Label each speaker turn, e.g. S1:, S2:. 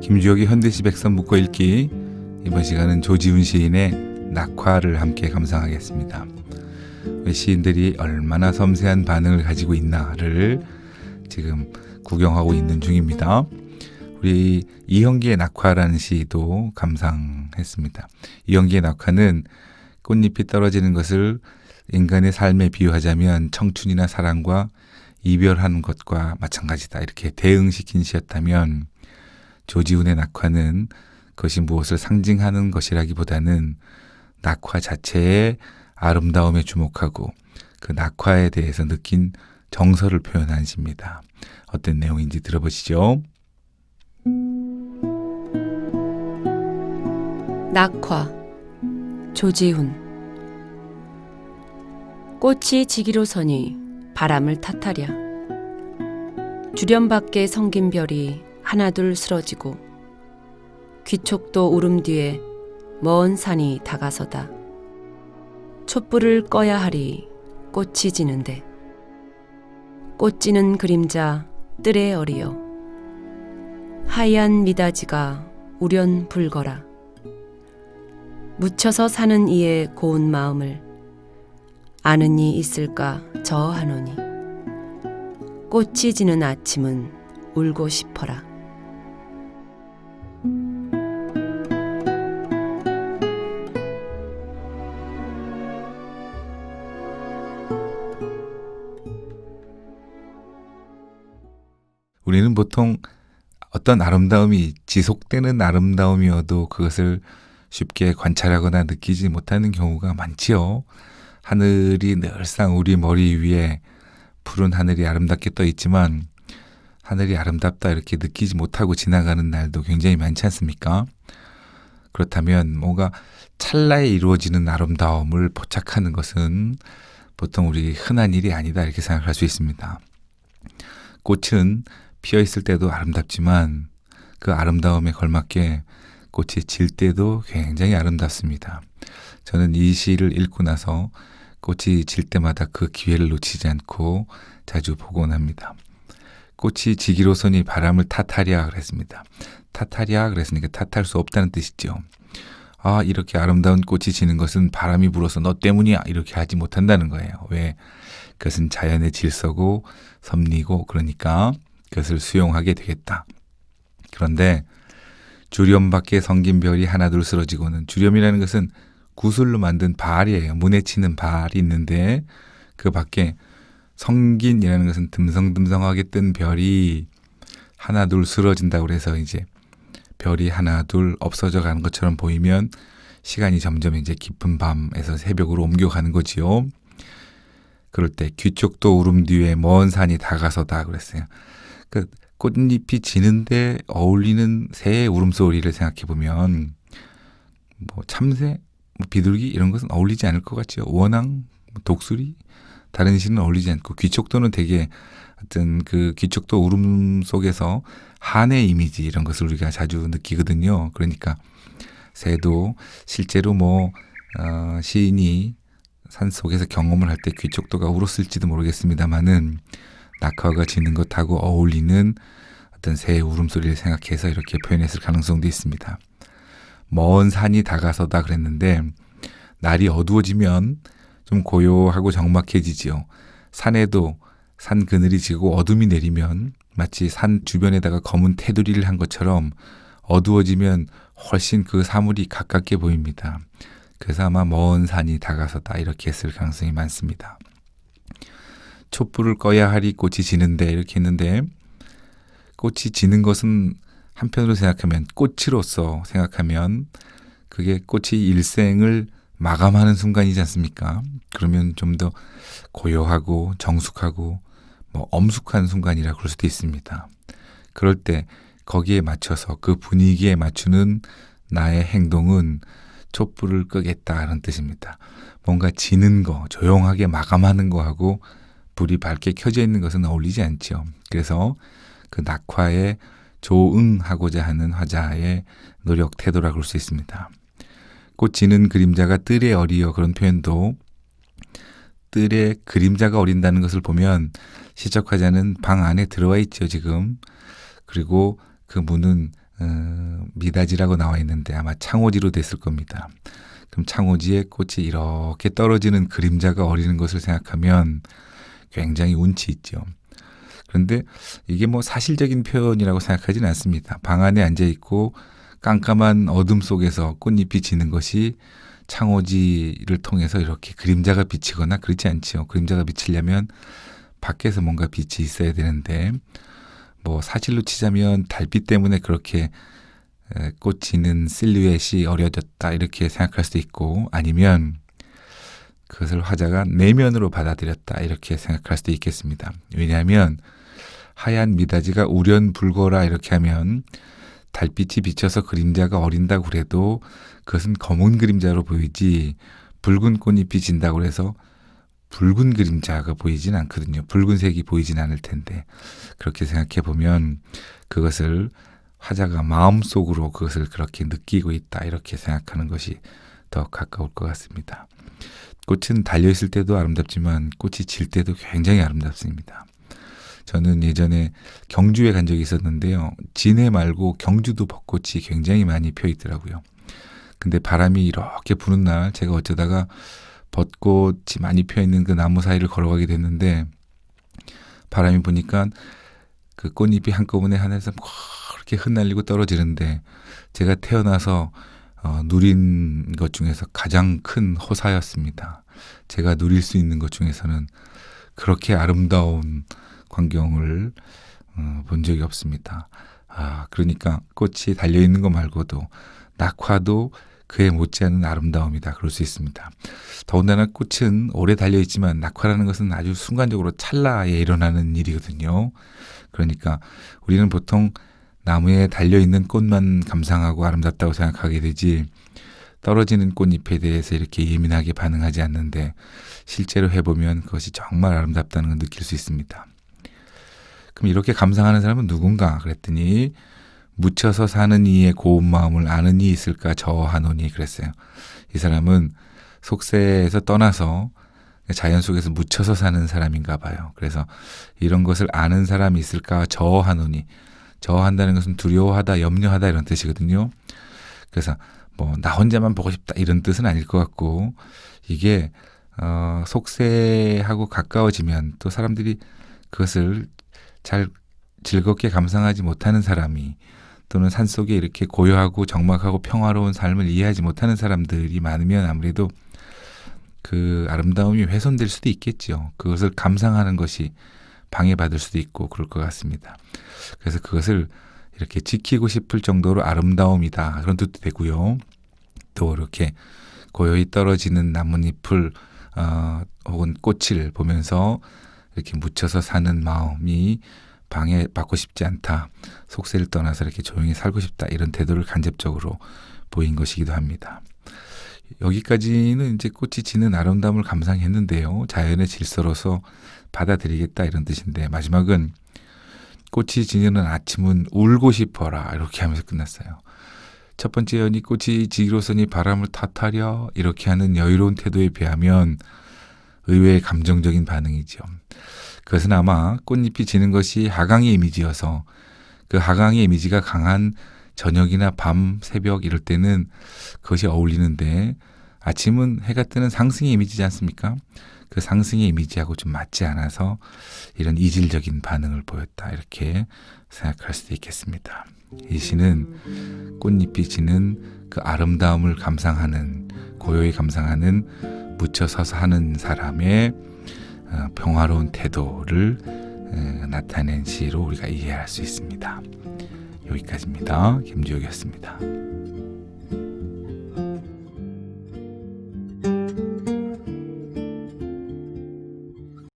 S1: 김주혁의 현대시 백선 묶어 읽기. 이번 시간은 조지훈 시인의 낙화를 함께 감상하겠습니다. 왜 시인들이 얼마나 섬세한 반응을 가지고 있나를 지금 구경하고 있는 중입니다. 우리 이형기의 낙화라는 시도 감상했습니다. 이형기의 낙화는 꽃잎이 떨어지는 것을 인간의 삶에 비유하자면 청춘이나 사랑과 이별하는 것과 마찬가지다, 이렇게 대응시킨 시였다면, 조지훈의 낙화는 그것이 무엇을 상징하는 것이라기보다는 낙화 자체의 아름다움에 주목하고 그 낙화에 대해서 느낀 정서를 표현한 시입니다. 어떤 내용인지 들어보시죠.
S2: 낙화, 조지훈. 꽃이 지기로 서니 바람을 탓하랴. 주련 밖에 성긴 별이 하나둘 쓰러지고 귀촉도 울음 뒤에 먼 산이 다가서다. 촛불을 꺼야 하리 꽃이 지는데 꽃 지는 그림자 뜰에 어리여 하얀 미다지가 우련 불거라. 묻혀서 사는 이의 고운 마음을 아는 이 있을까 저하노니 꽃이 지는 아침은 울고 싶어라.
S1: 우리는 보통 어떤 아름다움이 지속되는 아름다움이어도 그것을 쉽게 관찰하거나 느끼지 못하는 경우가 많지요. 하늘이 늘상 우리 머리 위에 푸른 하늘이 아름답게 떠 있지만 하늘이 아름답다 이렇게 느끼지 못하고 지나가는 날도 굉장히 많지 않습니까? 그렇다면 뭔가 찰나에 이루어지는 아름다움을 포착하는 것은 보통 우리 흔한 일이 아니다, 이렇게 생각할 수 있습니다. 꽃은 피어 있을 때도 아름답지만 그 아름다움에 걸맞게 꽃이 질 때도 굉장히 아름답습니다. 저는 이 시를 읽고 나서 꽃이 질 때마다 그 기회를 놓치지 않고 자주 보곤 합니다. 꽃이 지기로서니 바람을 탓하랴 그랬습니다. 탓하랴 그랬으니까 탓할 수 없다는 뜻이죠. 아, 이렇게 아름다운 꽃이 지는 것은 바람이 불어서 너 때문이야, 이렇게 하지 못한다는 거예요. 왜? 그것은 자연의 질서고 섭리고, 그러니까 그것을 수용하게 되겠다. 그런데 주렴 밖에 성긴 별이 하나둘 쓰러지고는, 주렴이라는 것은 구슬로 만든 발이에요. 문에 치는 발이 있는데 그 밖에 성긴이라는 것은 듬성듬성하게 뜬 별이 하나둘 쓰러진다고 그래서 이제 별이 하나둘 없어져 가는 것처럼 보이면 시간이 점점 이제 깊은 밤에서 새벽으로 옮겨가는 거지요. 그럴 때 귀쪽도 울음 뒤에 먼 산이 다가서다 그랬어요. 그 꽃잎이 지는데 어울리는 새의 울음소리를 생각해 보면 뭐 참새, 비둘기 이런 것은 어울리지 않을 것 같죠. 원앙, 독수리, 다른 시는 어울리지 않고, 귀촉도는 되게 어떤 그 귀촉도 울음 속에서 한의 이미지 이런 것을 우리가 자주 느끼거든요. 그러니까 새도 실제로 시인이 산 속에서 경험을 할 때 귀촉도가 울었을지도 모르겠습니다만은 낙화가 지는 것하고 어울리는 어떤 새의 울음소리를 생각해서 이렇게 표현했을 가능성도 있습니다. 먼 산이 다가서다 그랬는데 날이 어두워지면 좀 고요하고 적막해지지요. 산에도 산 그늘이 지고 어둠이 내리면 마치 산 주변에다가 검은 테두리를 한 것처럼 어두워지면 훨씬 그 사물이 가깝게 보입니다. 그래서 아마 먼 산이 다가서다 이렇게 했을 가능성이 많습니다. 촛불을 꺼야 하리 꽃이 지는데 이렇게 했는데, 꽃이 지는 것은 한편으로 생각하면, 꽃으로서 생각하면 그게 꽃이 일생을 마감하는 순간이지 않습니까? 그러면 좀 더 고요하고 정숙하고 엄숙한 순간이라 그럴 수도 있습니다. 그럴 때 거기에 맞춰서 그 분위기에 맞추는 나의 행동은 촛불을 끄겠다는 뜻입니다. 뭔가 지는 거, 조용하게 마감하는 거하고 불이 밝게 켜져 있는 것은 어울리지 않죠. 그래서 그 낙화에 조응하고자 하는 화자의 노력 태도라 그럴 수 있습니다. 꽃 지는 그림자가 뜰에 어리여, 그런 표현도 뜰에 그림자가 어린다는 것을 보면 시적 화자는 방 안에 들어와 있죠, 지금. 그리고 그 문은 미닫이라고 나와 있는데 아마 창호지로 됐을 겁니다. 그럼 창호지에 꽃이 이렇게 떨어지는 그림자가 어리는 것을 생각하면 굉장히 운치 있죠. 그런데 이게 뭐 사실적인 표현이라고 생각하지는 않습니다. 방 안에 앉아 있고 깜깜한 어둠 속에서 꽃잎이 지는 것이 창호지를 통해서 이렇게 그림자가 비치거나 그렇지 않지요. 그림자가 비치려면 밖에서 뭔가 빛이 있어야 되는데 뭐 사실로 치자면 달빛 때문에 그렇게 꽃 지는 실루엣이 어려졌다 이렇게 생각할 수도 있고, 아니면 그것을 화자가 내면으로 받아들였다 이렇게 생각할 수도 있겠습니다. 왜냐하면 하얀 미닫이가 우련불거라 이렇게 하면 달빛이 비쳐서 그림자가 어린다고 그래도 그것은 검은 그림자로 보이지 붉은 꽃잎이 진다고 해서 붉은 그림자가 보이진 않거든요. 붉은색이 보이진 않을 텐데, 그렇게 생각해 보면 그것을 화자가 마음속으로 그것을 그렇게 느끼고 있다 이렇게 생각하는 것이 더 가까울 것 같습니다. 꽃은 달려있을 때도 아름답지만 꽃이 질 때도 굉장히 아름답습니다. 저는 예전에 경주에 간 적이 있었는데요. 진해 말고 경주도 벚꽃이 굉장히 많이 펴 있더라고요. 근데 바람이 이렇게 부는 날 제가 어쩌다가 벚꽃이 많이 펴 있는 그 나무 사이를 걸어가게 됐는데, 바람이 부니까 그 꽃잎이 한꺼번에 하늘에서 그렇게 흩날리고 떨어지는데, 제가 태어나서 누린 것 중에서 가장 큰 호사였습니다. 제가 누릴 수 있는 것 중에서는 그렇게 아름다운 광경을 본 적이 없습니다. 그러니까 꽃이 달려있는 것 말고도 낙화도 그에 못지않은 아름다움이다 그럴 수 있습니다. 더군다나 꽃은 오래 달려있지만 낙화라는 것은 아주 순간적으로 찰나에 일어나는 일이거든요. 그러니까 우리는 보통 나무에 달려있는 꽃만 감상하고 아름답다고 생각하게 되지 떨어지는 꽃잎에 대해서 이렇게 예민하게 반응하지 않는데, 실제로 해보면 그것이 정말 아름답다는 걸 느낄 수 있습니다. 그럼 이렇게 감상하는 사람은 누군가 그랬더니, 묻혀서 사는 이의 고운 마음을 아는 이 있을까 저하노니 그랬어요. 이 사람은 속세에서 떠나서 자연 속에서 묻혀서 사는 사람인가 봐요. 그래서 이런 것을 아는 사람이 있을까 저하노니, 저한다는 것은 두려워하다, 염려하다 이런 뜻이거든요. 그래서 뭐 나 혼자만 보고 싶다 이런 뜻은 아닐 것 같고, 이게 속세하고 가까워지면 또 사람들이 그것을 잘 즐겁게 감상하지 못하는 사람이, 또는 산속에 이렇게 고요하고 적막하고 평화로운 삶을 이해하지 못하는 사람들이 많으면 아무래도 그 아름다움이 훼손될 수도 있겠죠. 그것을 감상하는 것이 방해받을 수도 있고 그럴 것 같습니다. 그래서 그것을 이렇게 지키고 싶을 정도로 아름다움이다 그런 뜻도 되고요. 또 이렇게 고요히 떨어지는 나뭇잎을 혹은 꽃을 보면서 이렇게 묻혀서 사는 마음이 방해받고 싶지 않다, 속세를 떠나서 이렇게 조용히 살고 싶다, 이런 태도를 간접적으로 보인 것이기도 합니다. 여기까지는 이제 꽃이 지는 아름다움을 감상했는데요. 자연의 질서로서 받아들이겠다 이런 뜻인데, 마지막은 꽃이 지는 아침은 울고 싶어라 이렇게 하면서 끝났어요. 첫 번째 연이 꽃이 지기로서니 바람을 탓하려 이렇게 하는 여유로운 태도에 비하면 의외의 감정적인 반응이죠. 그것은 아마 꽃잎이 지는 것이 하강의 이미지여서 그 하강의 이미지가 강한 저녁이나 밤, 새벽 이럴 때는 그것이 어울리는데, 아침은 해가 뜨는 상승의 이미지지 않습니까? 그 상승의 이미지하고 좀 맞지 않아서 이런 이질적인 반응을 보였다 이렇게 생각할 수도 있겠습니다. 이 시는 꽃잎이 지는 그 아름다움을 감상하는, 고요히 감상하는 묻혀 서서 하는 사람의 평화로운 태도를 나타낸 시로 우리가 이해할 수 있습니다. 여기까지입니다. 김주혁이었습니다.